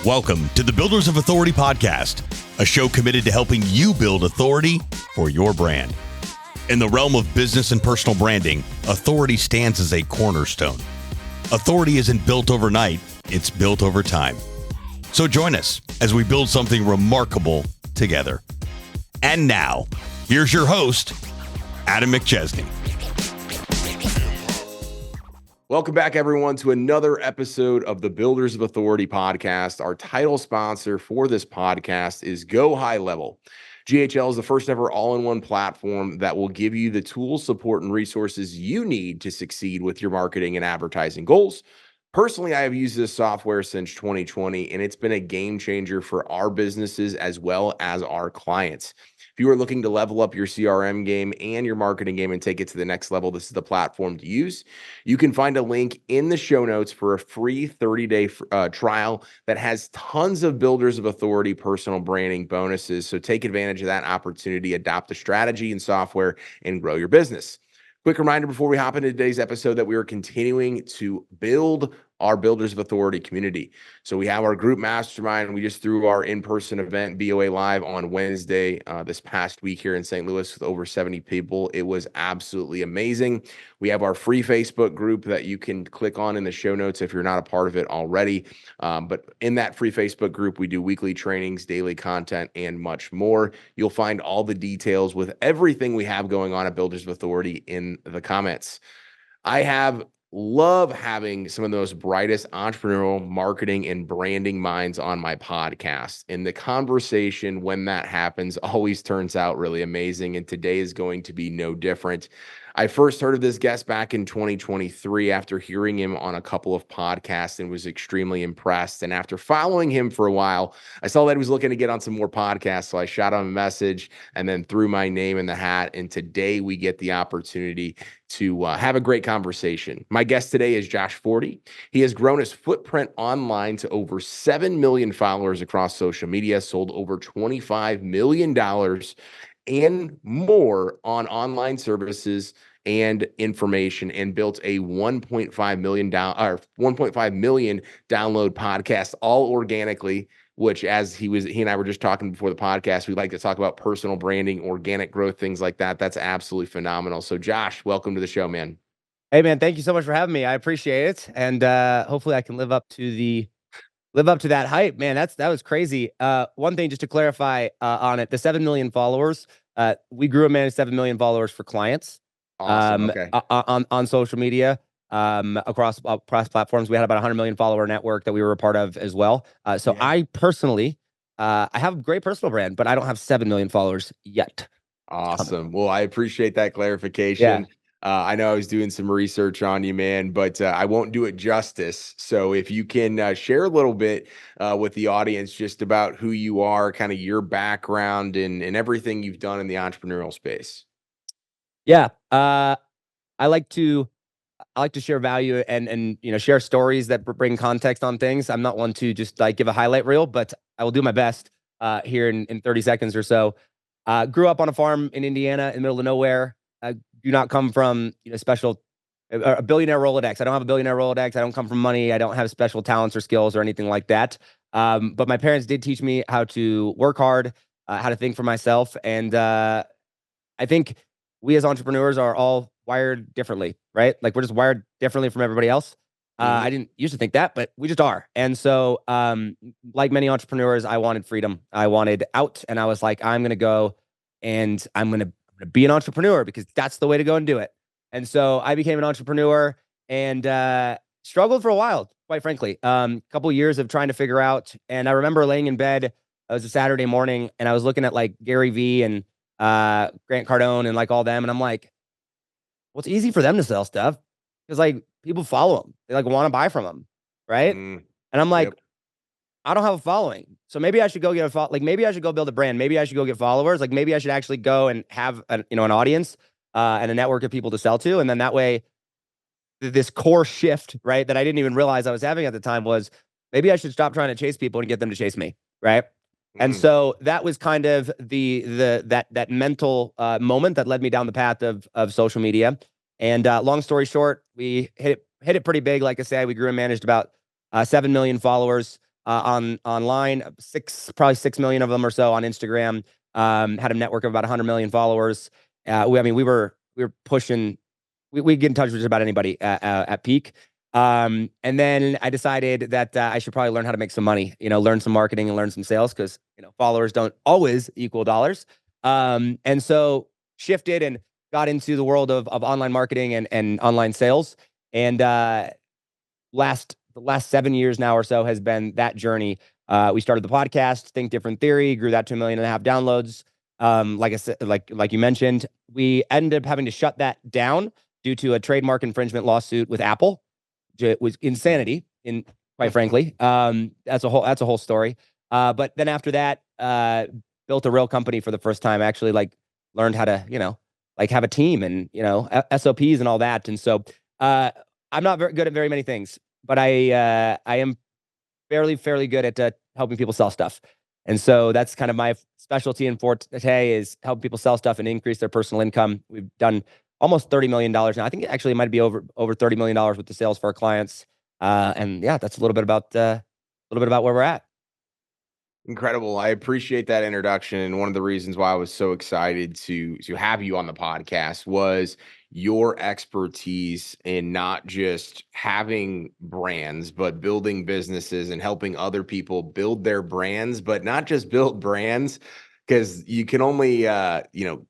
Welcome to the Builders of Authority podcast, a show committed to helping you build authority for your brand. In the realm of business and personal branding, authority stands as a cornerstone. Authority isn't built overnight, it's built over time. So join us as we build something remarkable together. And now, here's your host, Adam McChesney. Welcome back, everyone, to another episode of the Builders of Authority podcast. Our title sponsor for this podcast is Go High Level. GHL is the first ever all-in-one platform that will give you the tools, support, and resources you need to succeed with your marketing and advertising goals. Personally, I have used this software since 2020, and it's been a game changer for our businesses as well as our clients. If you are looking to level up your CRM game and your marketing game and take it to the next level, this is the platform to use. You can find a link in the show notes for a free 30-day trial that has tons of Builders of Authority personal branding bonuses. So take advantage of that opportunity, adopt a strategy and software, and grow your business. Quick reminder before we hop into today's episode that we are continuing to build our Builders of Authority community. So we have our group mastermind. We just threw our in-person event, BOA Live, on Wednesday this past week here in St. Louis with over 70 people. It was absolutely amazing. We have our free Facebook group that you can click on in the show notes if you're not a part of it already. But in that free Facebook group, we do weekly trainings, daily content, and much more. You'll find all the details with everything we have going on at Builders of Authority in the comments. I love having some of those brightest entrepreneurial marketing and branding minds on my podcast. And the conversation when that happens always turns out really amazing. And today is going to be no different. I first heard of this guest back in 2023 after hearing him on a couple of podcasts and was extremely impressed. And after following him for a while, I saw that he was looking to get on some more podcasts. So I shot him a message and then threw my name in the hat. And today we get the opportunity to have a great conversation. My guest today is Josh Forti. He has grown his footprint online to over 7 million followers across social media, sold over $25 million and more on online services and information, and built a 1.5 million download podcast, all organically, which he and I were just talking before the podcast, we like to talk about personal branding, organic growth, things like that. That's absolutely phenomenal. So Josh, welcome to the show, man. Hey man, thank you so much for having me. I appreciate it. And hopefully I can live up to that hype, man. That was crazy. One thing just to clarify on it, the 7 million followers, we grew and managed 7 million followers for clients. Awesome. Okay. On social media, across platforms. We had about 100 million follower network that we were a part of as well. So yeah. I personally, I have a great personal brand, but I don't have 7 million followers yet. Awesome. Well, I appreciate that clarification. Yeah. I know I was doing some research on you, man, but I won't do it justice. So if you can share a little bit with the audience just about who you are, kind of your background and everything you've done in the entrepreneurial space. Yeah. I like to share value and share stories that bring context on things. I'm not one to just like give a highlight reel, but I will do my best here in 30 seconds or so. Grew up on a farm in Indiana in the middle of nowhere. Do not come from a billionaire Rolodex. I don't have a billionaire Rolodex. I don't come from money. I don't have special talents or skills or anything like that. But my parents did teach me how to work hard, how to think for myself. And I think we as entrepreneurs are all wired differently, right? Like we're just wired differently from everybody else. I didn't used to think that, but we just are. And so like many entrepreneurs, I wanted freedom. I wanted out. And I was like, I'm going to go and I'm going to be an entrepreneur because that's the way to go and do it. And so I became an entrepreneur and struggled for a while, quite frankly. Couple of years of trying to figure out. And I remember laying in bed, it was a Saturday morning, and I was looking at like Gary Vee and Grant Cardone and like all them. And I'm like, well, it's easy for them to sell stuff because like people follow them. They like want to buy from them. Right. And I'm like, I don't have a following. So maybe I should go get maybe I should go build a brand. Maybe I should go get followers. Like maybe I should actually go and have an audience and a network of people to sell to. And then that way, this core shift, right, that I didn't even realize I was having at the time was maybe I should stop trying to chase people and get them to chase me. Right. And so that was kind of that mental moment that led me down the path of social media. And long story short, we hit it pretty big. Like I said, we grew and managed about 7 million followers. online, probably 6 million of them or so on Instagram. Had a network of about 100 million followers. We were pushing. We get in touch with just about anybody at peak. And then I decided that I should probably learn how to make some money, learn some marketing and learn some sales, because, followers don't always equal dollars. And so shifted and got into the world of online marketing and online sales. And the last 7 years now or so has been that journey. We started the podcast, Think Different Theory, grew that to 1.5 million downloads. Like I said, like you mentioned, we ended up having to shut that down due to a trademark infringement lawsuit with Apple. It was insanity, quite frankly. That's a whole story. But then after that, built a real company for the first time. Actually, learned how to, have a team and SOPs and all that. And so I'm not very good at very many things, but I am fairly good at helping people sell stuff. And so that's kind of my specialty in Forti is helping people sell stuff and increase their personal income. We've done almost $30 million now. I think actually it might be over $30 million with the sales for our clients. And yeah, that's a little bit about where we're at. Incredible. I appreciate that introduction. And one of the reasons why I was so excited to have you on the podcast was your expertise in not just having brands, but building businesses and helping other people build their brands, but not just build brands, because you can only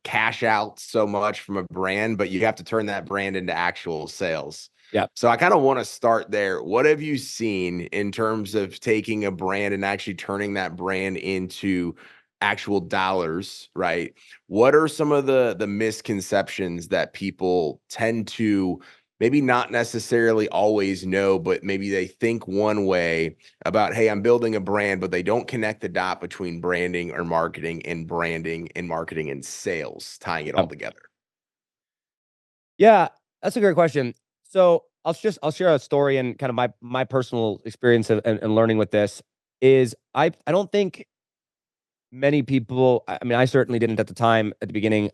cash out so much from a brand, but you have to turn that brand into actual sales. Yeah. So I kind of want to start there. What have you seen in terms of taking a brand and actually turning that brand into actual dollars, right? What are some of the misconceptions that people tend to maybe not necessarily always know, but maybe they think one way about, hey, I'm building a brand, but they don't connect the dot between branding or marketing and marketing and sales, tying it all together? Yeah, that's a great question. So I'll share a story and kind of my personal experience and learning with this is I don't think many people, I mean, I certainly didn't at the time at the beginning,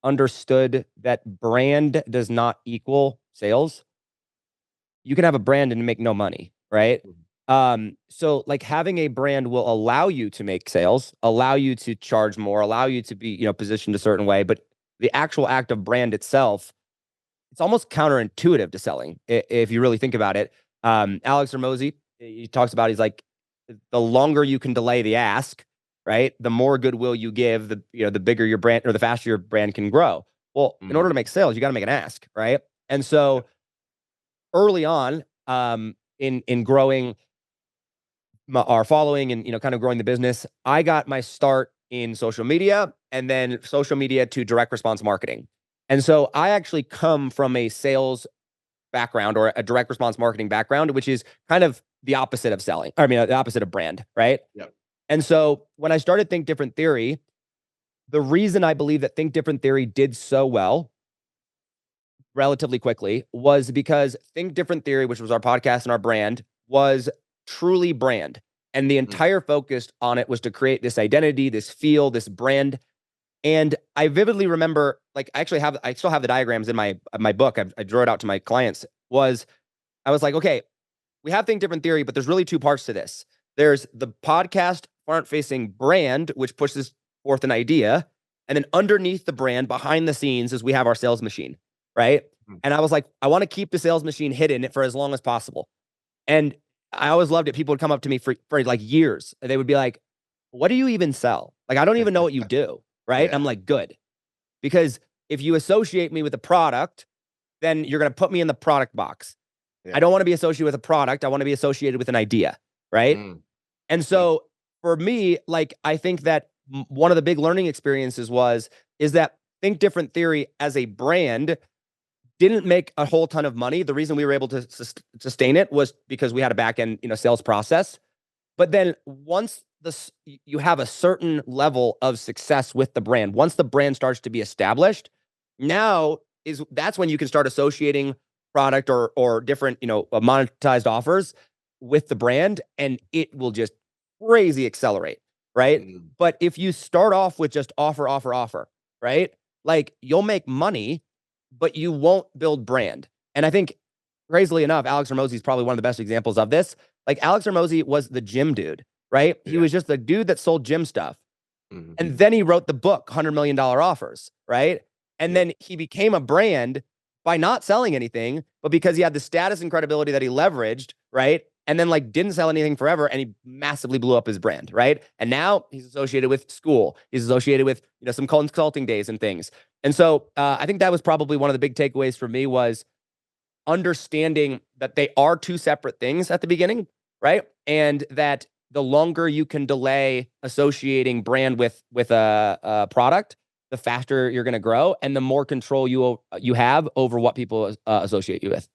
understood that brand does not equal sales. You can have a brand and make no money, right? So having a brand will allow you to make sales, allow you to charge more, allow you to be, positioned a certain way, but the actual act of brand itself, it's almost counterintuitive to selling if you really think about it. Alex Hormozy, he talks about, he's like, the longer you can delay the ask, right, the more goodwill you give, the bigger your brand or the faster your brand can grow. Well, in order to make sales, you got to make an ask, right? And so early on, in growing our following and kind of growing the business, I got my start in social media, and then social media to direct response marketing. And so I actually come from a sales background or a direct response marketing background, which is kind of the opposite of selling. I mean, the opposite of brand, right? Yep. And so when I started Think Different Theory, the reason I believe that Think Different Theory did so well relatively quickly was because Think Different Theory, which was our podcast and our brand, was truly brand. And the entire focus on it was to create this identity, this feel, this brand. And I vividly remember, I still have the diagrams in my book. I drew it out to my clients. I was like, okay, we have Think Different Theory, but there's really two parts to this. There's the podcast front-facing brand, which pushes forth an idea, and then underneath the brand, behind the scenes, is we have our sales machine, right? And I was like, I want to keep the sales machine hidden for as long as possible. And I always loved it. People would come up to me for years. They would be like, what do you even sell? I don't even know what you do. Right. Yeah. I'm like, good. Because if you associate me with a product, then you're going to put me in the product box. Yeah. I don't want to be associated with a product. I want to be associated with an idea. Right. And so for me, I think that one of the big learning experiences is that Think Different Theory as a brand didn't make a whole ton of money. The reason we were able to sustain it was because we had a back end, sales process. But then once you have a certain level of success with the brand, once the brand starts to be established, that's when you can start associating product or different, monetized offers with the brand, and it will just crazy accelerate, right? But if you start off with just offer, right? You'll make money, but you won't build brand. And I think, crazily enough, Alex Hormozy is probably one of the best examples of this. Like Alex Hormozy was the gym dude, right? He was just the dude that sold gym stuff. And then he wrote the book, $100 million offers, right? And then he became a brand by not selling anything, but because he had the status and credibility that he leveraged, right? And then like didn't sell anything forever, and he massively blew up his brand, right? And now he's associated with school. He's associated with, you know, some consulting days and things. And so I think that was probably one of the big takeaways for me was understanding that they are two separate things at the beginning, right? And that the longer you can delay associating brand with a product, the faster you're going to grow, and the more control you have over what people associate you with.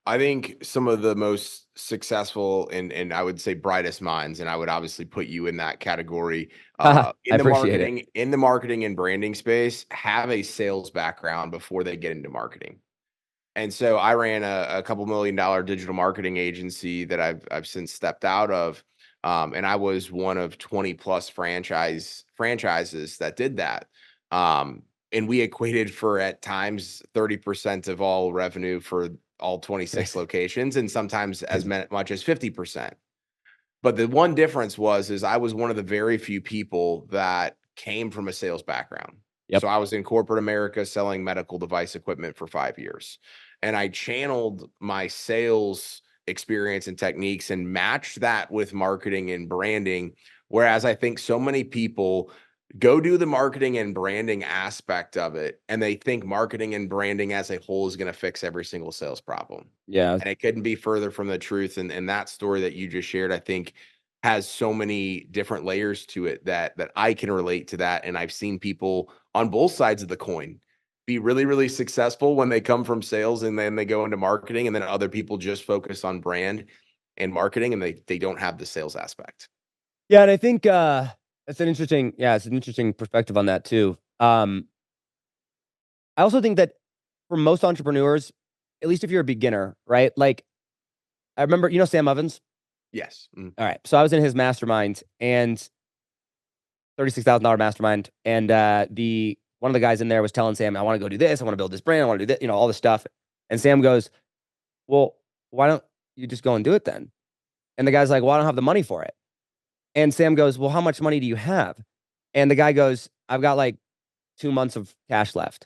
I think some of the most successful and I would say brightest minds, and I would obviously put you in that category, I appreciate it. in the marketing and branding space, have a sales background before they get into marketing. And so I ran a couple $1 million digital marketing agency that I've since stepped out of. And I was one of 20 plus franchises that did that. And we equated for at times 30% of all revenue for all 26 locations, and sometimes as much as 50%. But the one difference is I was one of the very few people that came from a sales background. So I was in corporate America selling medical device equipment for 5 years. And I channeled my sales experience and techniques and matched that with marketing and branding. Whereas I think so many people go do the marketing and branding aspect of it, and they think marketing and branding as a whole is going to fix every single sales problem. Yeah. And it couldn't be further from the truth. And that story that you just shared, I think, has so many different layers to it that I can relate to that. And I've seen people on both sides of the coin be really, really successful when they come from sales and then they go into marketing, and then other people just focus on brand and marketing and they don't have the sales aspect. Yeah. And I think it's an interesting perspective on that too. I also think that for most entrepreneurs, at least if you're a beginner, right? Like I remember, you know, Sam Ovens. Yes. All right. So I was in his mastermind, and $36,000 mastermind. And one of the guys in there was telling Sam, I want to go do this. I want to build this brand. I want to do this, you know, all this stuff. And Sam goes, well, why don't you just go and do it then? And the guy's like, well, I don't have the money for it. And Sam goes, well, how much money do you have? And the guy goes, I've got like 2 months of cash left.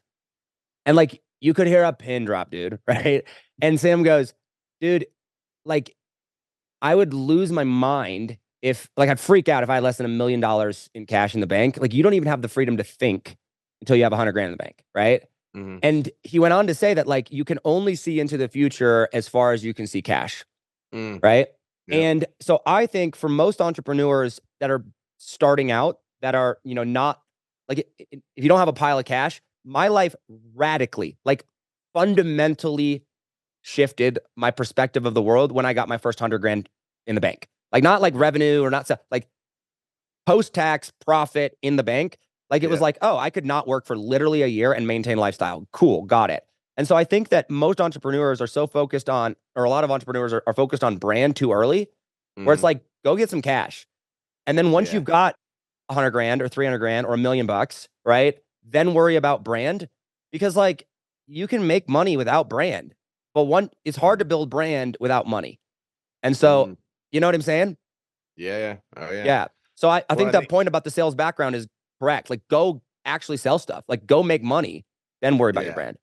And like, you could hear a pin drop, dude. Right. And Sam goes, dude, like, I would lose my mind if, like, I'd freak out if I had less than $1 million in cash in the bank. Like, you don't even have the freedom to think until you have 100 grand in the bank, right? And he went on to say that, like, you can only see into the future as far as you can see cash, right? Yep. And so I think for most entrepreneurs that are starting out, that are, you know, not like, if you don't have a pile of cash, my life radically, like, fundamentally shifted my perspective of the world when I got my first 100 grand in the bank. Like, not like revenue or not like post-tax profit in the bank. Like, it was like, oh, I could not work for literally a year and maintain lifestyle. Cool. Got it. And so I think that most entrepreneurs are so focused on, or a lot of entrepreneurs are focused on brand too early, where it's like, go get some cash. And then once you've got 100 grand or 300 grand or $1 million, right? Then worry about brand, because like, you can make money without brand, but it's hard to build brand without money. And so, you know what I'm saying? Yeah. Oh yeah. Yeah. So I think that point about the sales background is correct. Like, go actually sell stuff, like go make money, then worry about your brand.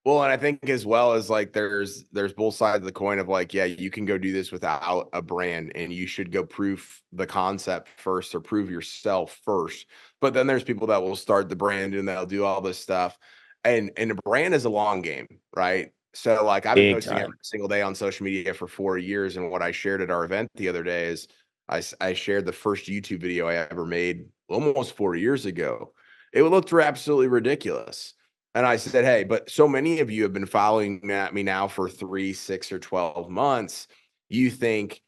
Well, and I think as well as like there's both sides of the coin of like, yeah, you can go do this without a brand and you should go prove the concept first or prove yourself first. But then there's people that will start the brand and they'll do all this stuff. And a brand is a long game, right? So like I've been posting every single day on social media for 4 years. And what I shared at our event the other day is I shared the first YouTube video I ever made almost 4 years ago. It looked absolutely ridiculous. And I said, hey, but so many of you have been following me now for 3, 6, or 12 months. You think,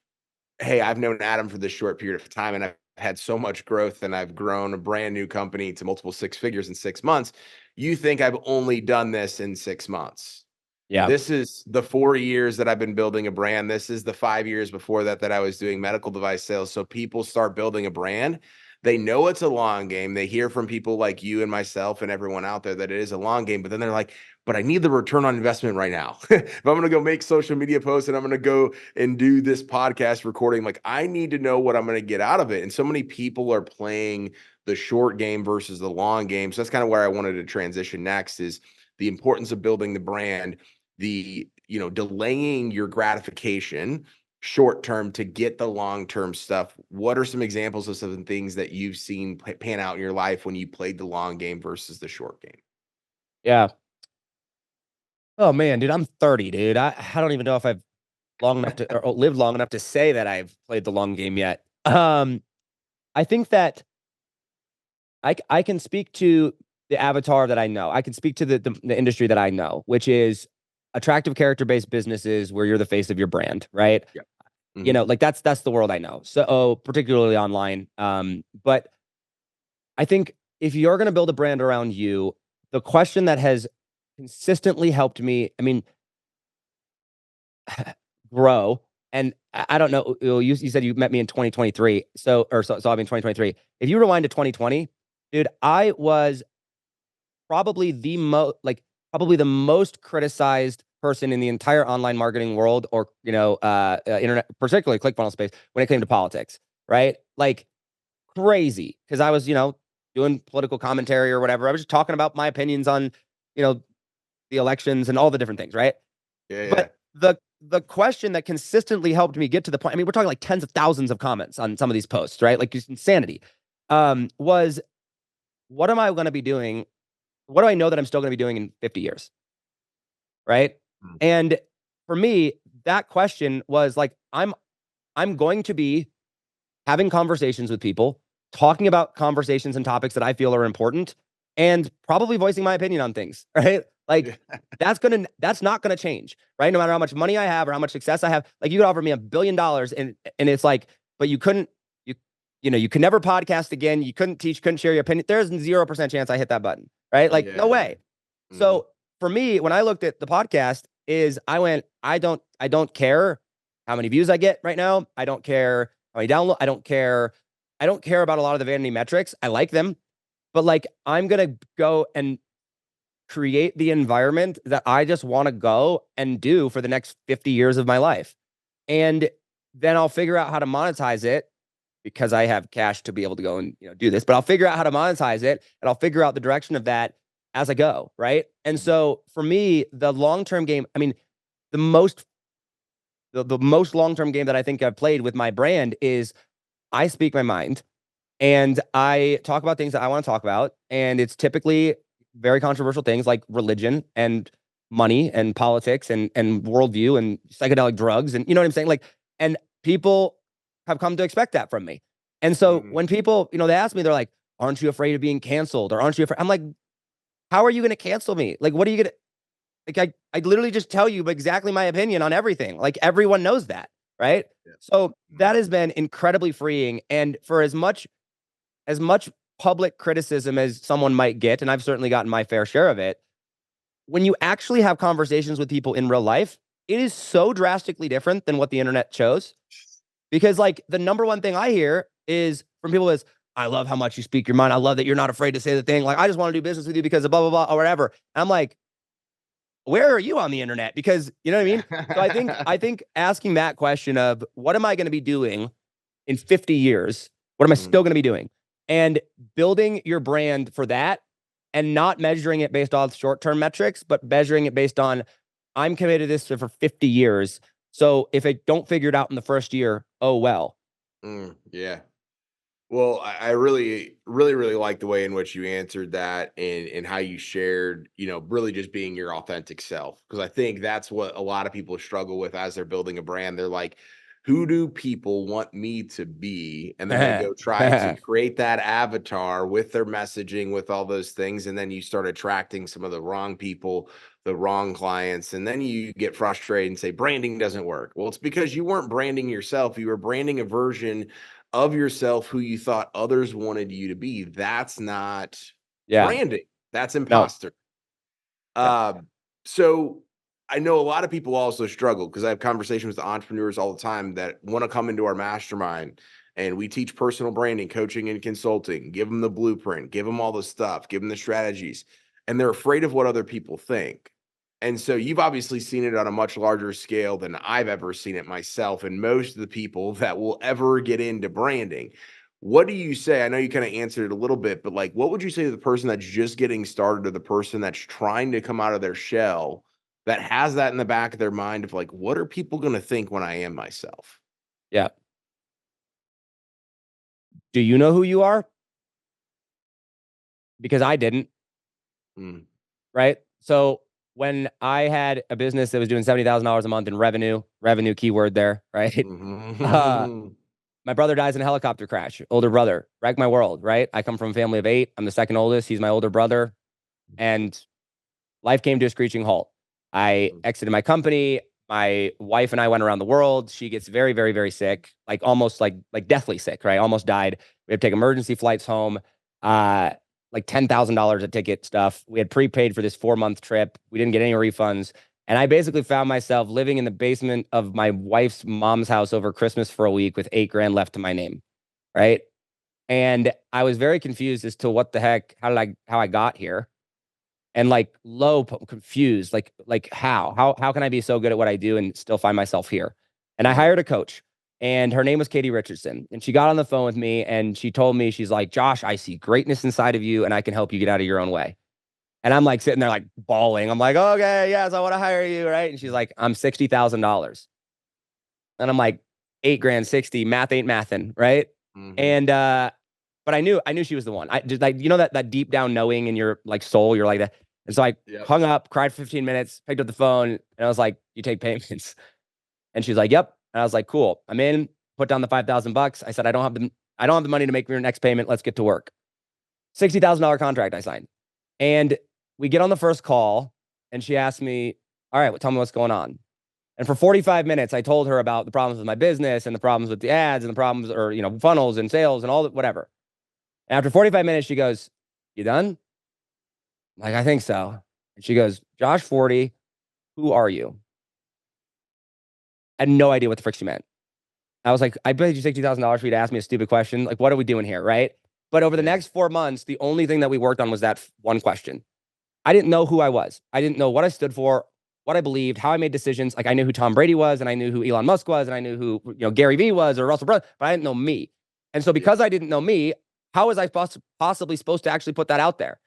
hey, I've known Adam for this short period of time and I've had so much growth and I've grown a brand new company to multiple 6 figures in 6 months. You think I've only done this in 6 months. Yeah. This is the 4 years that I've been building a brand. This is the 5 years before that I was doing medical device sales. So people start building a brand. They know it's a long game. They hear from people like you and myself and everyone out there that it is a long game, but then they're like, but I need the return on investment right now. If I'm going to go make social media posts and I'm going to go and do this podcast recording, like I need to know what I'm going to get out of it. And so many people are playing the short game versus the long game. So that's kind of where I wanted to transition next, is the importance of building the brand, the, delaying your gratification short term to get the long term stuff. What are some examples of some things that you've seen pan out in your life when you played the long game versus the short game? Yeah. Oh man, dude, I'm 30, dude. I don't even know if I've long enough to or lived long enough to say that I've played the long game yet. I think that I can speak to the avatar that I know. I can speak to the industry that I know, which is attractive character based businesses where you're the face of your brand, right? Yeah. Like that's the world I know. So particularly online. But I think if you're going to build a brand around you, the question that has consistently helped me, I mean, grow. And I don't know. You said you met me in 2023. So I mean 2023. If you rewind to 2020, dude, I was probably probably the most criticized person in the entire online marketing world, or internet, particularly ClickFunnels space, when it came to politics, right? Like crazy, because I was doing political commentary or whatever. I was just talking about my opinions on the elections and all the different things, right? Yeah. But the question that consistently helped me get to the point, I mean, we're talking like tens of thousands of comments on some of these posts, right? Like just insanity. Was what am I going to be doing? What do I know that I'm still going to be doing in 50 years? Right. Mm. And for me, that question was like, I'm going to be having conversations with people, talking about conversations and topics that I feel are important, and probably voicing my opinion on things, right? Like Yeah. that's not gonna change, right? No matter how much money I have or how much success I have. Like you could offer me $1 billion and it's like, but you couldn't, you could never podcast again. You couldn't teach, couldn't share your opinion. There's 0% chance I hit that button, right? Like, no Yeah. way. Mhm. So for me, when I looked at the podcast, I went, I don't care how many views I get right now. I don't care how many download. I don't care. I don't care about a lot of the vanity metrics. I like them, but like I'm gonna go and create the environment that I just want to go and do for the next 50 years of my life. And then I'll figure out how to monetize it, because I have cash to be able to go and do this, but I'll figure out how to monetize it, and I'll figure out the direction of that as I go. Right. And so for me, the long-term game, I mean, the most long-term game that I think I've played with my brand is I speak my mind and I talk about things that I want to talk about. And it's typically very controversial things like religion and money and politics and worldview and psychedelic drugs. And you know what I'm saying? Like, and people have come to expect that from me. And so Mhm. when people, they ask me, they're like, aren't you afraid of being canceled? Or aren't you afraid? I'm like, how are you going to cancel me? Like, what are you going to, like, I literally just tell you exactly my opinion on everything. Like everyone knows that. Right. Yeah. So Mhm. that has been incredibly freeing. And for as much public criticism as someone might get, and I've certainly gotten my fair share of it, when you actually have conversations with people in real life, it is so drastically different than what the internet shows. Because like the number one thing I hear is from people is, I love how much you speak your mind. I love that you're not afraid to say the thing. Like, I just want to do business with you because of blah, blah, blah, or whatever. And I'm like, where are you on the internet? Because you know what I mean? So I think asking that question of what am I going to be doing in 50 years? What am I Mhm. still going to be doing? And building your brand for that, and not measuring it based off short-term metrics, but measuring it based on, I'm committed to this for 50 years. So if I don't figure it out in the first year, oh well. Yeah. Well, I really, really, really like the way in which you answered that, and how you shared, really just being your authentic self. Because I think that's what a lot of people struggle with as they're building a brand. They're like, who do people want me to be? And then they go try to create that avatar with their messaging, with all those things. And then you start attracting some of the wrong people, the wrong clients. And then you get frustrated and say, branding doesn't work. Well, it's because you weren't branding yourself. You were branding a version of yourself who you thought others wanted you to be. That's not Yeah. branding. That's No. imposter. Yeah. So I know a lot of people also struggle, because I have conversations with entrepreneurs all the time that want to come into our mastermind and we teach personal branding, coaching, and consulting, give them the blueprint, give them all the stuff, give them the strategies, and they're afraid of what other people think. And so you've obviously seen it on a much larger scale than I've ever seen it myself, and most of the people that will ever get into branding. What do you say? I know you kind of answered it a little bit, but like, what would you say to the person that's just getting started, or the person that's trying to come out of their shell, that has that in the back of their mind of like, what are people going to think when I am myself? Yeah. Do you know who you are? Because I didn't, Mm. right? So when I had a business that was doing $70,000 a month in revenue keyword there, right? Mhm. My brother dies in a helicopter crash. Older brother, wrecked my world, right? I come from a family of 8. I'm the second oldest. He's my older brother. And life came to a screeching halt. I exited my company. My wife and I went around the world. She gets very, very, very sick, like almost like deathly sick, right? Almost died. We had to take emergency flights home. Like $10,000 a ticket stuff. We had prepaid for this 4-month trip. We didn't get any refunds. And I basically found myself living in the basement of my wife's mom's house over Christmas for a week with $8,000 left to my name, right? And I was very confused as to what the heck, how I got here, and like confused, like how can I be so good at what I do and still find myself here? And I hired a coach, and her name was Katie Richardson, and she got on the phone with me and she told me, she's like, Josh, I see greatness inside of you, and I can help you get out of your own way. And I'm like sitting there like bawling. I'm like, okay, yes, I want to hire you, right? And she's like, I'm $60,000, and I'm like, $8,000, 60, math ain't mathin', right? Mhm. And but I knew she was the one. I just like, that deep down knowing in your like soul, you're like that. And so I Yep. hung up, cried for 15 minutes, picked up the phone, and I was like, "You take payments?" And she's like, "Yep." And I was like, "Cool, I'm in." Put down the $5,000. I said, I don't have the money to make your next payment. Let's get to work." $60,000 contract I signed, and we get on the first call, and she asked me, "All right, well, tell me what's going on." And for 45 minutes, I told her about the problems with my business and the problems with the ads and the problems, or funnels and sales and all that, whatever. And after 45 minutes, she goes, "You done?" I'm like, "I think so." And she goes, "Josh Forti, who are you?" I had no idea what the frick she meant. I was like, "I paid you $60,000 for you to ask me a stupid question. Like, what are we doing here?" Right. But over the Yeah. next 4 months, the only thing that we worked on was that one question. I didn't know who I was. I didn't know what I stood for, what I believed, how I made decisions. Like, I knew who Tom Brady was, and I knew who Elon Musk was, and I knew who Gary Vee was, or Russell Brunson, but I didn't know me. And so Yeah. because I didn't know me, how was I possibly supposed to actually put that out there?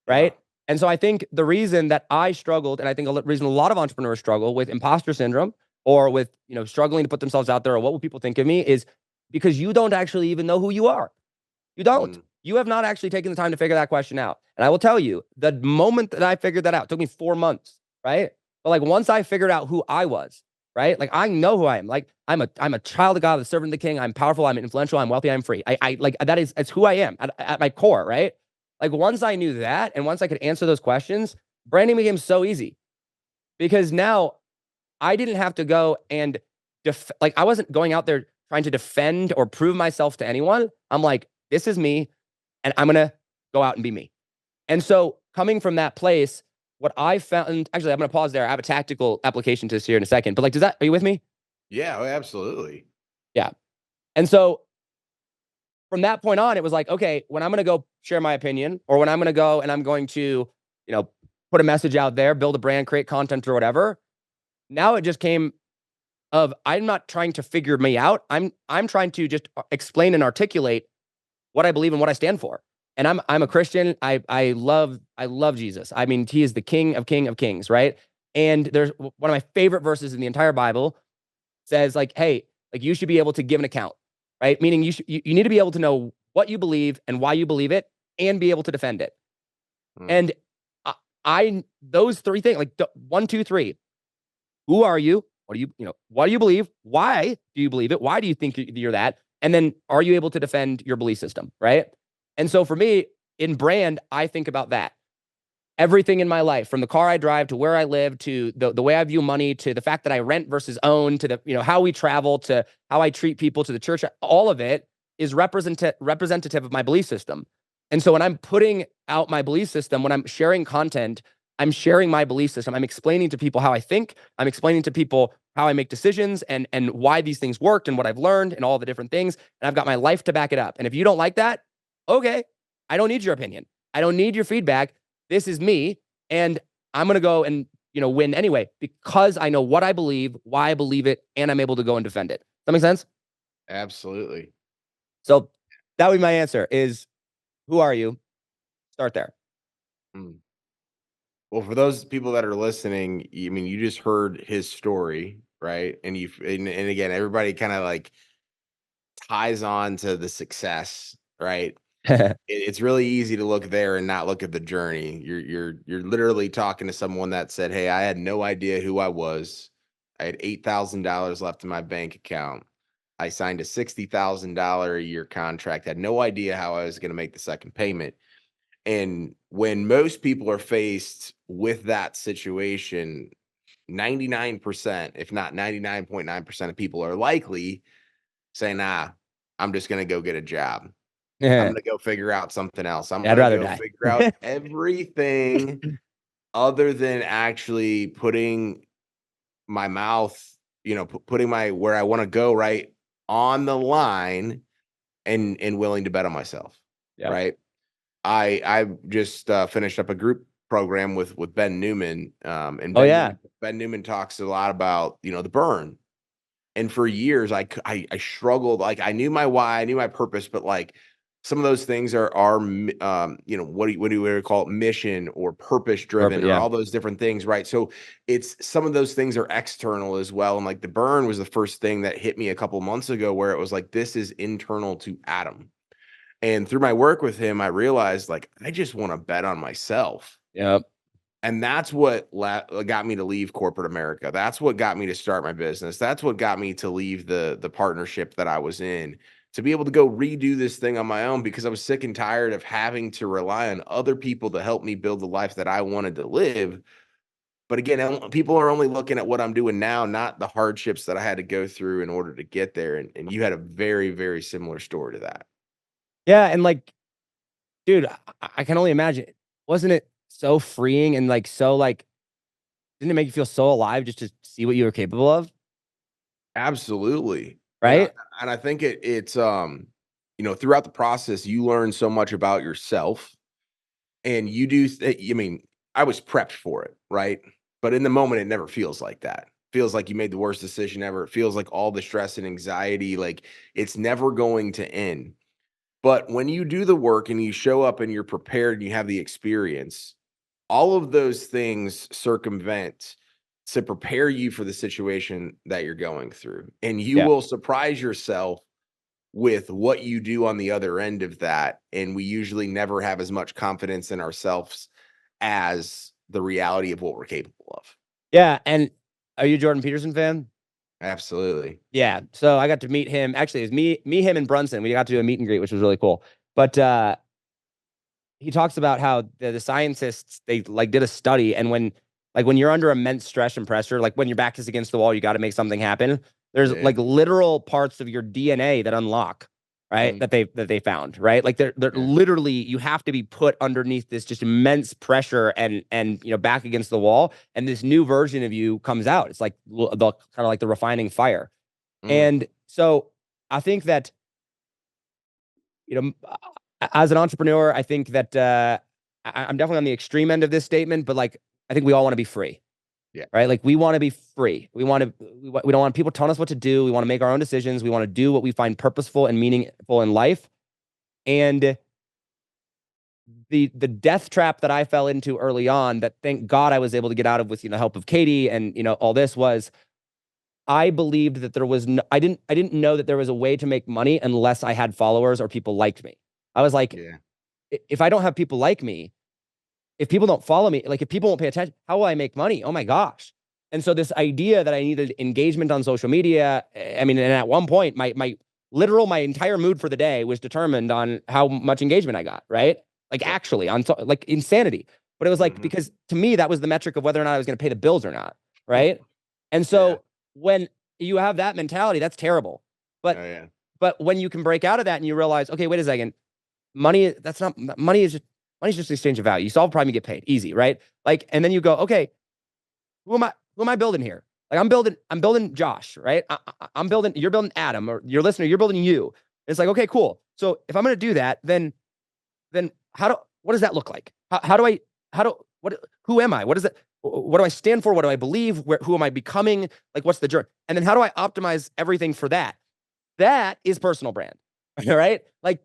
Yeah. Right. And so I think the reason that I struggled, and I think reason a lot of entrepreneurs struggle with imposter syndrome, or with, struggling to put themselves out there, or what will people think of me, is because you don't actually even know who you are. You don't. Mm. You have not actually taken the time to figure that question out. And I will tell you, the moment that I figured that out, it took me 4 months, right? But like once I figured out who I was, right? Like I know who I am. Like I'm a child of God, the servant of the King. I'm powerful. I'm influential. I'm wealthy. I'm free. I like it's who I am at my core, right? Like once I knew that, and once I could answer those questions, branding became so easy, because now I didn't have to go and like I wasn't going out there trying to defend or prove myself to anyone. I'm like, this is me, and I'm gonna go out and be me. And so coming from that place, what I found, actually, I'm gonna pause there. I have a tactical application to this here in a second. But like, are you with me? Yeah. Oh, absolutely. Yeah. And so from that point on, it was like, okay, when I'm gonna go share my opinion, or when I'm gonna go and I'm going to, put a message out there, build a brand, create content or whatever. Now it just came of, I'm not trying to figure me out. I'm trying to just explain and articulate what I believe and what I stand for. And I'm a Christian. I love Jesus. I mean, he is the King of Kings, right? And there's one of my favorite verses in the entire Bible, says like, hey, like you should be able to give an account, right? Meaning you need to be able to know what you believe and why you believe it, and be able to defend it. Mm. And I those three things, like 1, 2, 3. Who are you? What do what do you believe? Why do you believe it? Why do you think you're that? And then are you able to defend your belief system, right? And so for me, in brand, I think about that. Everything in my life, from the car I drive to where I live, to the way I view money, to the fact that I rent versus own, to the how we travel, to how I treat people, to the church, all of it is representative of my belief system. And so when I'm putting out my belief system, when I'm sharing content, I'm sharing my belief system. I'm explaining to people how I think. I'm explaining to people how I make decisions and why these things worked and what I've learned and all the different things. And I've got my life to back it up. And if you don't like that, okay, I don't need your opinion. I don't need your feedback. This is me, and I'm going to go and, win anyway, because I know what I believe, why I believe it, and I'm able to go and defend it. Does that make sense? Absolutely. So that would be my answer is, who are you? Start there. Well, for those people that are listening, I mean, you just heard his story, right? And and again, everybody kind of like ties on to the success, right? It's really easy to look there and not look at the journey. You're literally talking to someone that said, "Hey, I had no idea who I was. I had $8,000 left in my bank account. I signed a $60,000 a year contract. Had no idea how I was going to make the second payment." And when most people are faced with that situation, 99%, if not 99.9% of people are likely saying, "Nah, I'm just going to go get a job. I'm Yeah, gonna go figure out something else. I'm I'd gonna rather go die. figure out everything other than actually putting my mouth, putting my where I want to go right on the line and willing to bet on myself." Yeah. Right. I just finished up a group program with Ben Newman. And Oh yeah. Ben Newman talks a lot about, the burn. And for years, I struggled. Like, I knew my why, I knew my purpose, but like some of those things are what do we call it, mission or purpose driven, or Yeah. all those different things, right? So it's some of those things are external as well. And like the burn was the first thing that hit me a couple months ago, where it was like, this is internal to Adam. And through my work with him, I realized like I just want to bet on myself. Yep. And that's what got me to leave corporate America. That's what got me to start my business. That's what got me to leave the partnership that I was in, to be able to go redo this thing on my own, because I was sick and tired of having to rely on other people to help me build the life that I wanted to live. But again, people are only looking at what I'm doing now, not the hardships that I had to go through in order to get there. And you had a very, very similar story to that. Yeah. And like, dude, I can only imagine. Wasn't it so freeing and like so like, didn't it make you feel so alive just to see what you were capable of? Absolutely. And I Right? and I think it's throughout the process, you learn so much about yourself, and you do I mean, I was prepped for it, right? But in the moment, it never feels like that. Feels like you made the worst decision ever. It feels like all the stress and anxiety, like it's never going to end. But when you do the work and you show up and you're prepared and you have the experience, all of those things circumvent to prepare you for the situation that you're going through. And you Yeah. will surprise yourself with what you do on the other end of that. And we usually never have as much confidence in ourselves as the reality of what we're capable of. Yeah. And are you a Jordan Peterson fan? Absolutely. Yeah. So I got to meet him. Actually, it was him, and Brunson. We got to do a meet and greet, which was really cool. But he talks about how the scientists, they like did a study, and when you're under immense stress and pressure, like when your back is against the wall, you got to make something happen. There's Yeah. like literal parts of your DNA that unlock, right? Mm. That they found, right? Like they're Yeah. literally, you have to be put underneath this just immense pressure and back against the wall, and this new version of you comes out. It's like the kind of like the refining fire. Mm. And so I think that, as an entrepreneur, I think that I'm definitely on the extreme end of this statement, but like, I think we all want to be free, Yeah. right? Like we want to be free. We don't want people telling us what to do. We want to make our own decisions. We want to do what we find purposeful and meaningful in life. And the death trap that I fell into early on, that thank God I was able to get out of with, help of Katie and, all this, was I believed that there was no, I didn't know that there was a way to make money unless I had followers or people liked me. I was like, Yeah. if I don't have people like me, if people don't follow me, like if people won't pay attention, how will I make money? Oh my gosh. And so this idea that I needed engagement on social media, I mean, and at one point, my entire mood for the day was determined on how much engagement I got, right? Like Yep. actually on like insanity. But it was like, Mhm. because to me, that was the metric of whether or not I was going to pay the bills or not, right? And so Yeah. when you have that mentality, that's terrible. Oh, But yeah. when you can break out of that and you realize, okay, wait a second, money, that's not money is just, money's just an exchange of value. You solve a problem, you get paid. Easy, right? Like, and then you go, okay, who am I building here? Like I'm building Josh, right? You're building Adam, or your listener, you're building you. It's like, okay, cool. So if I'm going to do that, then what does that look like? Who am I? What do I stand for? What do I believe? Who am I becoming? Like, what's the journey? And then how do I optimize everything for that? That is personal brand, all right? Like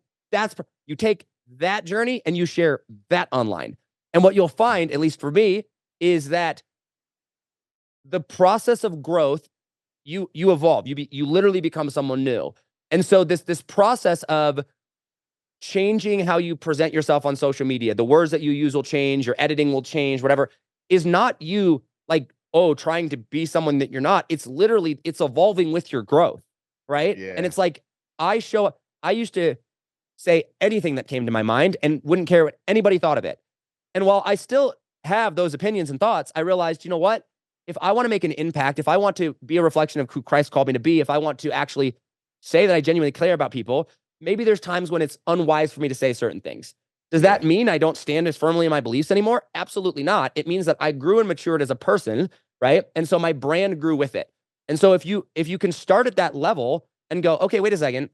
you take that journey and you share that online. And what you'll find, at least for me, is that the process of growth, you evolve. You literally become someone new. And so this process of changing how you present yourself on social media, the words that you use will change, your editing will change, whatever, is not you like, trying to be someone that you're not. It's literally, it's evolving with your growth, right? Yeah. And it's like, I used to say anything that came to my mind and wouldn't care what anybody thought of it. And while I still have those opinions and thoughts, I realized, you know what? If I want to make an impact, if I want to be a reflection of who Christ called me to be, if I want to actually say that I genuinely care about people, maybe there's times when it's unwise for me to say certain things. Does that mean I don't stand as firmly in my beliefs anymore? Absolutely not. It means that I grew and matured as a person, right? And so my brand grew with it. And so if you can start at that level and go, okay, wait a second,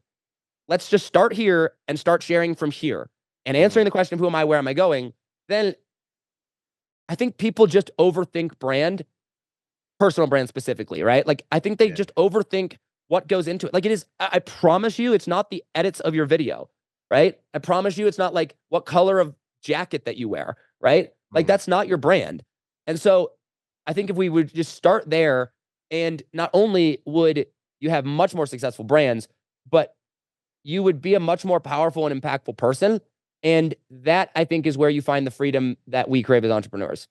let's just start here and start sharing from here and answering the question of who am I, where am I going, then I think people just overthink brand, personal brand specifically, right? Like, I think they just overthink what goes into it. Like, it is, I promise you, it's not the edits of your video, right? I promise you, it's not like what color of jacket that you wear, right? Like, that's not your brand. And so I think if we would just start there, and not only would you have much more successful brands, but you would be a much more powerful and impactful person. And that, I think, is where you find the freedom that we crave as entrepreneurs.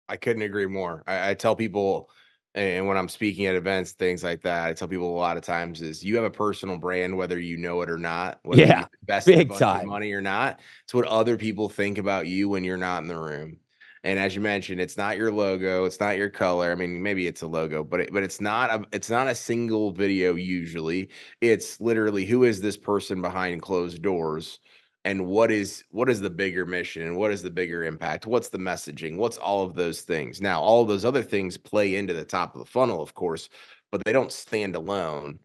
I couldn't agree more. I tell people, and when I'm speaking at events, things like that, I tell people a lot of times is you have a personal brand, whether you know it or not, whether you invested a bunch of money or not. It's what other people think about you when you're not in the room. And as you mentioned, it's not your logo, it's not your color. I mean, maybe it's a logo, but it's not a single video usually. It's literally, who is this person behind closed doors? And what is the bigger mission, and what is the bigger impact? What's the messaging? What's all of those things? Now, all of those other things play into the top of the funnel, of course, but they don't stand alone,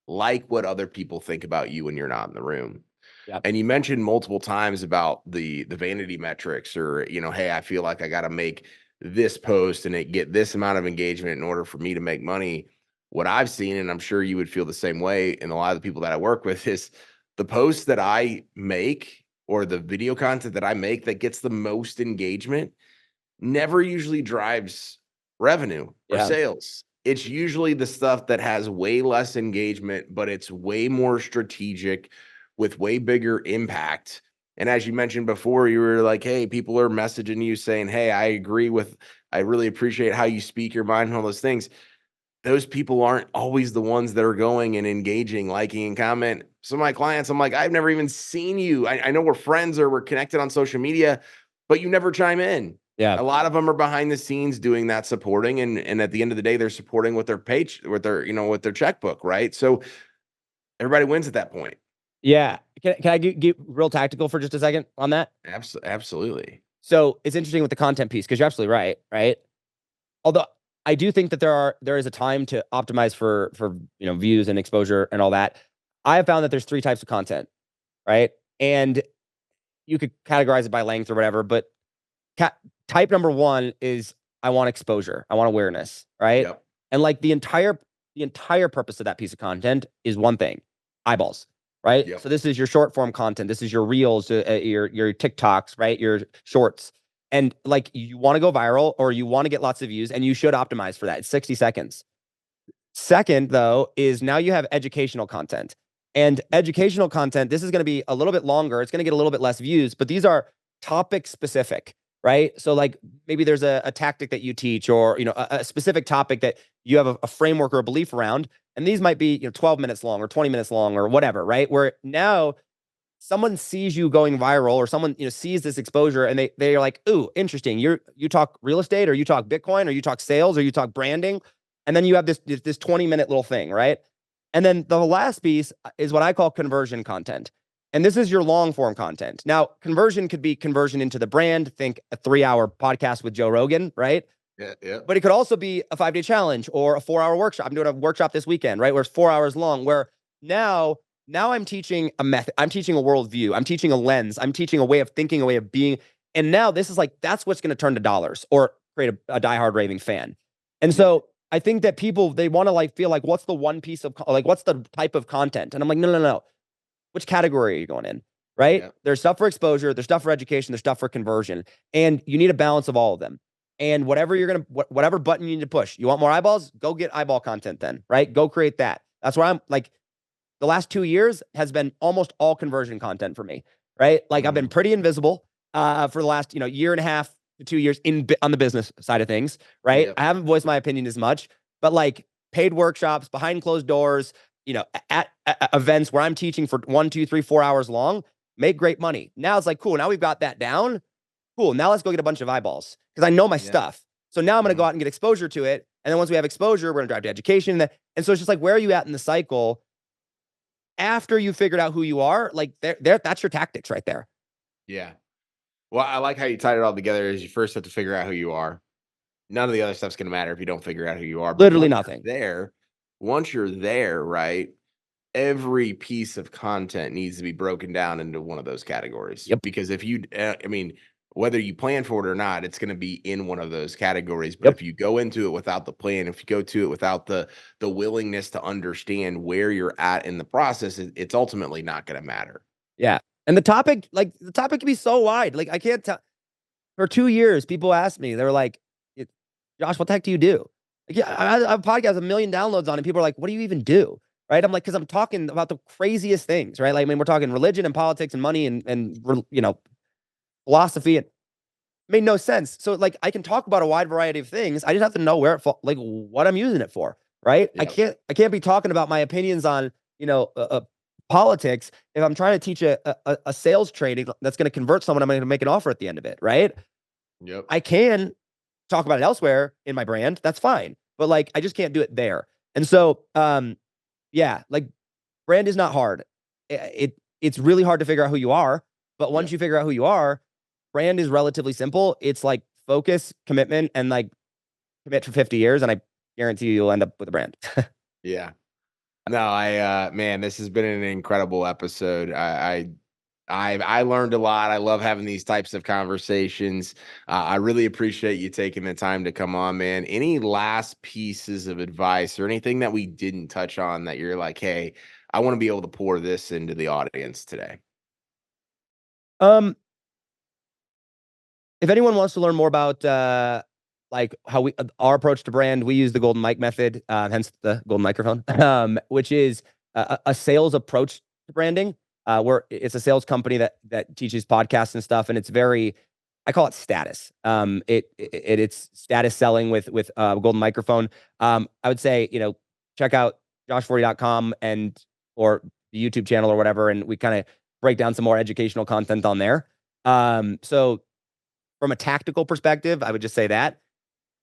like what other people think about you when you're not in the room. Yep. And you mentioned multiple times about the vanity metrics, or, hey, I feel like I got to make this post and it get this amount of engagement in order for me to make money. What I've seen, and I'm sure you would feel the same way, and a lot of the people that I work with, is the posts that I make or the video content that I make that gets the most engagement never usually drives revenue or sales. It's usually the stuff that has way less engagement, but it's way more strategic with way bigger impact. And as you mentioned before, you were like, hey, people are messaging you saying, hey, I really appreciate how you speak your mind and all those things. Those people aren't always the ones that are going and engaging, liking, and comment. Some of my clients, I'm like, I've never even seen you. I know we're friends or we're connected on social media, but you never chime in. Yeah. A lot of them are behind the scenes doing that supporting. And at the end of the day, they're supporting with their page, with their checkbook, right? So everybody wins at that point. Yeah. Can I get real tactical for just a second on that? Absolutely. So it's interesting with the content piece, because you're absolutely right, right? Although I do think that there is a time to optimize for views and exposure and all that. I have found that there's 3 types of content, right? And you could categorize it by length or whatever, but type number 1 is, I want exposure, I want awareness, right? Yep. And like the entire purpose of that piece of content is one thing: eyeballs, right? Yep. So this is your short form content, this is your reels, your TikToks, right? Your shorts. And like, you want to go viral or you want to get lots of views, and you should optimize for that. It's 60 seconds. Second, though, is now you have educational content. And educational content, this is going to be a little bit longer. It's going to get a little bit less views, but these are topic specific, right? So like, maybe there's a tactic that you teach, or, a specific topic that you have a framework or a belief around. And these might be, 12 minutes long or 20 minutes long or whatever, right? Where now someone sees you going viral, or someone sees this exposure, and they're like, ooh, interesting. You talk real estate, or you talk Bitcoin, or you talk sales, or you talk branding, and then you have this 20-minute little thing, right? And then the last piece is what I call conversion content. And this is your long form content. Now, conversion could be conversion into the brand. Think a 3-hour podcast with Joe Rogan, right? Yeah. But it could also be a 5-day challenge or a 4-hour workshop. I'm doing a workshop this weekend, right? Where it's 4 hours long, where now I'm teaching a method. I'm teaching a worldview. I'm teaching a lens. I'm teaching a way of thinking, a way of being. And now this is like, that's what's going to turn to dollars or create a diehard raving fan. And so I think that people, they want to like feel like, what's the one piece of, like, what's the type of content? And I'm like, no. Which category are you going in? Right? Yeah. There's stuff for exposure, there's stuff for education, there's stuff for conversion. And you need a balance of all of them. And whatever whatever button you need to push, you want more eyeballs? Go get eyeball content then, right? Go create that. That's where I'm like, the last 2 years has been almost all conversion content for me, right? Like I've been pretty invisible for the last, year and a half to 2 years on the business side of things, right? Yep. I haven't voiced my opinion as much, but like paid workshops behind closed doors, at events where I'm teaching for 1, 2, 3, 4 hours long, make great money. Now it's like, cool. Now we've got that down. Cool. Now let's go get a bunch of eyeballs because I know my stuff. So now I'm going to go out and get exposure to it. And then once we have exposure, we're going to drive to education. And so it's just like, where are you at in the cycle after you figured out who you are? Like that's your tactics right there. Yeah. Well, I like how you tied it all together. Is you first have to figure out who you are. None of the other stuff's going to matter if you don't figure out who you are. But Literally nothing. Once you're there, right? Every piece of content needs to be broken down into one of those categories. Yep. Because if you, whether you plan for it or not, it's going to be in one of those categories. But if you go into it without the plan, if you go to it without the willingness to understand where you're at in the process, it's ultimately not going to matter. Yeah. And the topic can be so wide. Like I can't tell. For 2 years, people asked me, they were like, Josh, what the heck do you do? Like, yeah, I have a podcast, 1 million downloads on it. People are like, what do you even do? Right? I'm like, because I'm talking about the craziest things, right? Like, I mean, we're talking religion and politics and money and philosophy. And it made no sense. So, like, I can talk about a wide variety of things. I just have to know where like what I'm using it for, right? Yep. I can't be talking about my opinions on, politics if I'm trying to teach a sales training that's going to convert someone. I'm going to make an offer at the end of it, right? Yep. I can talk about it elsewhere in my brand. That's fine. But like, I just can't do it there. And so, like brand is not hard. It's really hard to figure out who you are. But once you figure out who you are, brand is relatively simple. It's like focus, commitment, and like commit for 50 years. And I guarantee you'll end up with a brand. Yeah. No, man, this has been an incredible episode. I learned a lot. I love having these types of conversations. I really appreciate you taking the time to come on, man. Any last pieces of advice or anything that we didn't touch on that you're like, hey, I want to be able to pour this into the audience today? If anyone wants to learn more about like how our approach to brand, we use the golden mic method, hence the golden microphone, which is a sales approach to branding. Where it's a sales company that teaches podcasts and stuff, and it's very, I call it status. It's status selling with golden microphone. I would say, check out joshforti.com or the YouTube channel or whatever, and we kind of break down some more educational content on there. So from a tactical perspective, I would just say that.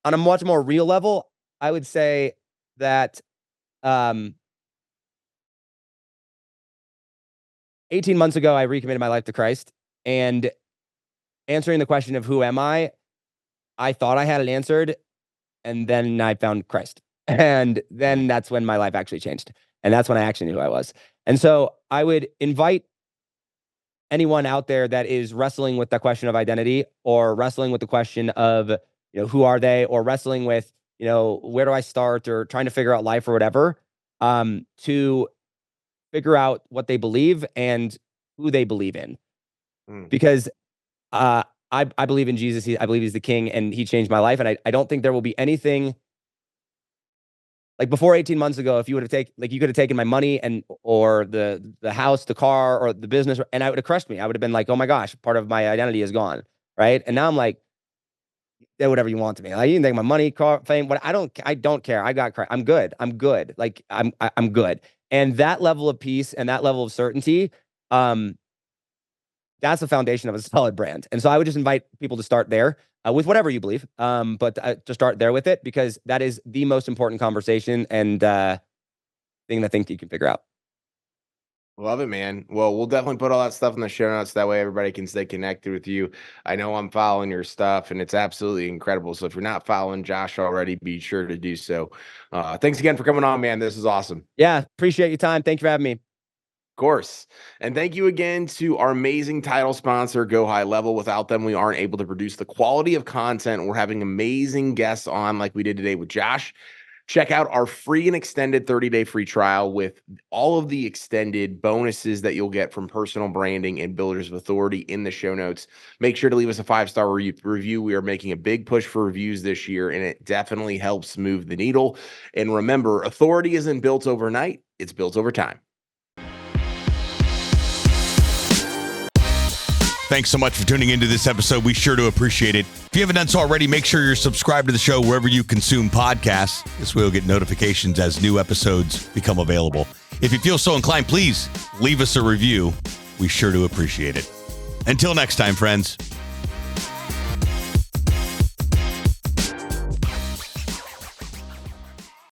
On a much more real level, I would say that 18 months ago, I recommitted my life to Christ, and answering the question of who am I thought I had it answered, and then I found Christ. And then that's when my life actually changed. And that's when I actually knew who I was. And so I would invite anyone out there that is wrestling with the question of identity, or wrestling with the question of, who are they, or wrestling with, where do I start, or trying to figure out life or whatever, to figure out what they believe and who they believe in. Because I believe in Jesus. I believe he's the king, and he changed my life. And I don't think there will be anything like before 18 months ago. If you would have you could have taken my money or the house, the car, or the business, and I would have crushed me. I would have been like, oh my gosh, part of my identity is gone. Right. And now I'm like, do whatever you want to me. Like, you can take my money, car, fame, what I don't care. I got Christ. I'm good. Like I'm good. And that level of peace and that level of certainty, that's the foundation of a solid brand. And so I would just invite people to start there with whatever you believe, but to start there with it, because that is the most important conversation and thing that you can figure out. Love it, man. Well, we'll definitely put all that stuff in the show notes. That way everybody can stay connected with you. I know I'm following your stuff and it's absolutely incredible. So if you're not following Josh already, be sure to do so. Thanks again for coming on, man. This is awesome. Yeah. Appreciate your time. Thank you for having me. Of course. And thank you again to our amazing title sponsor, Go High Level. Without them, we aren't able to produce the quality of content. We're having amazing guests on like we did today with Josh. Check out our free and extended 30-day free trial with all of the extended bonuses that you'll get from personal branding and Builders of Authority in the show notes. Make sure to leave us a 5-star review. We are making a big push for reviews this year, and it definitely helps move the needle. And remember, authority isn't built overnight. It's built over time. Thanks so much for tuning into this episode. We sure do appreciate it. If you haven't done so already, make sure you're subscribed to the show wherever you consume podcasts. This way you'll get notifications as new episodes become available. If you feel so inclined, please leave us a review. We sure do appreciate it. Until next time, friends.